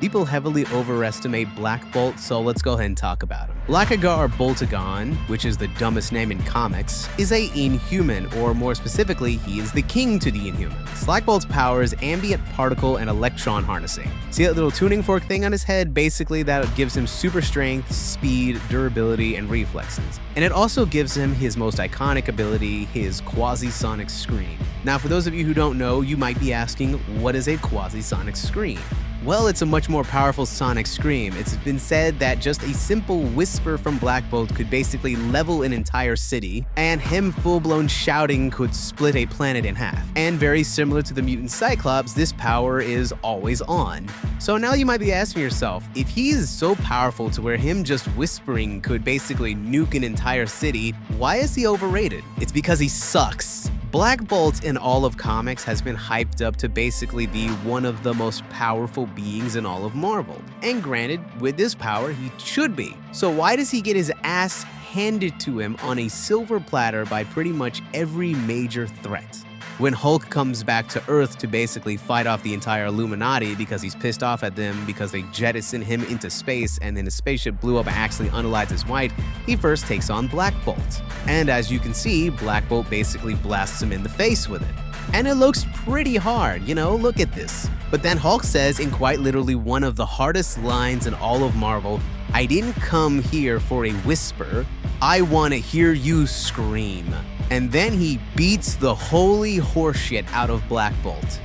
People heavily overestimate Black Bolt, so let's go ahead and talk about him. Blackagar Boltagon, which is the dumbest name in comics, is a Inhuman, or more specifically, he is the king to the Inhumans. Black Bolt's power is ambient particle and electron harnessing. See that little tuning fork thing on his head? Basically, that gives him super strength, speed, durability, and reflexes. And it also gives him his most iconic ability, his quasi-sonic scream. Now, for those of you who don't know, you might be asking, what is a quasi-sonic scream? Well, it's a much more powerful sonic scream. It's been said that just a simple whisper from Black Bolt could basically level an entire city, and him full-blown shouting could split a planet in half. And very similar to the mutant Cyclops, this power is always on. So now you might be asking yourself, if he is so powerful to where him just whispering could basically nuke an entire city, why is he overrated? It's because he sucks. Black Bolt in all of comics has been hyped up to basically be one of the most powerful beings in all of Marvel. And granted, with this power, he should be. So why does he get his ass handed to him on a silver platter by pretty much every major threat? When Hulk comes back to Earth to basically fight off the entire Illuminati because he's pissed off at them because they jettisoned him into space and then his spaceship blew up and actually unalived his wife, he first takes on Black Bolt. And as you can see, Black Bolt basically blasts him in the face with it. And it looks pretty hard, you know, look at this. But then Hulk says in quite literally one of the hardest lines in all of Marvel, "I didn't come here for a whisper, I want to hear you scream." And then he beats the holy horseshit out of Black Bolt.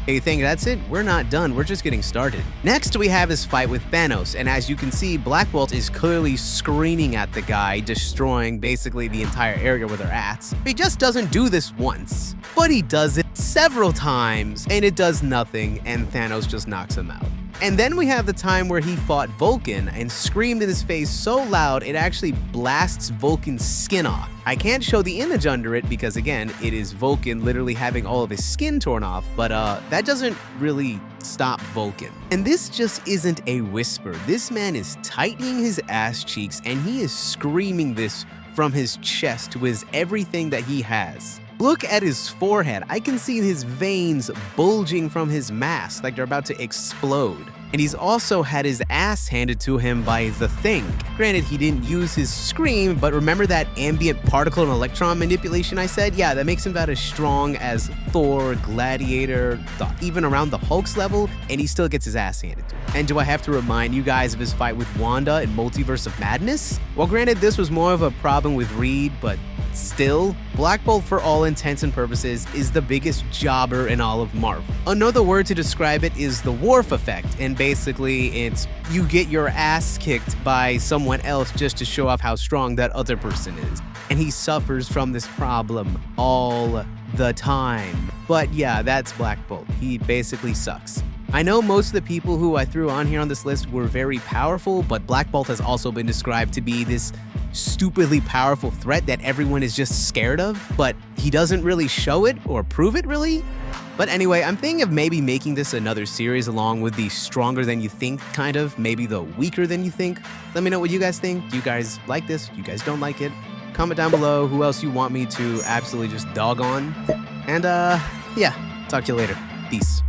Hey, you think that's it? We're not done, we're just getting started. Next, we have his fight with Thanos, and as you can see, Black Bolt is clearly screaming at the guy, destroying basically the entire area where they're at. He just doesn't do this once, but he does it several times, and it does nothing, and Thanos just knocks him out. And then we have the time where he fought Vulcan and screamed in his face so loud it actually blasts Vulcan's skin off. I can't show the image under it because again, it is Vulcan literally having all of his skin torn off, but that doesn't really stop Vulcan. And this just isn't a whisper. This man is tightening his ass cheeks and he is screaming this from his chest to his everything that he has. Look at his forehead. I can see his veins bulging from his mask like they're about to explode. And he's also had his ass handed to him by the Thing. Granted, he didn't use his scream, but remember that ambient particle and electron manipulation I said? Yeah, that makes him about as strong as Thor, Gladiator, even around the Hulk's level, and he still gets his ass handed to him. And do I have to remind you guys of his fight with Wanda in Multiverse of Madness? Well, granted, this was more of a problem with Reed, but still, Black Bolt for all intents and purposes is the biggest jobber in all of Marvel. Another word to describe it is the Worf effect, and basically it's you get your ass kicked by someone else just to show off how strong that other person is. And he suffers from this problem all the time. But yeah, that's Black Bolt. He basically sucks. I know most of the people who I threw on here on this list were very powerful, but Black Bolt has also been described to be this stupidly powerful threat that everyone is just scared of, but he doesn't really show it or prove it really. But anyway, I'm thinking of maybe making this another series along with the stronger than you think kind of, maybe the weaker than you think. Let me know what you guys think. Do you guys like this? Do you guys don't like it? Comment down below who else you want me to absolutely just dog on. And yeah, talk to you later. Peace.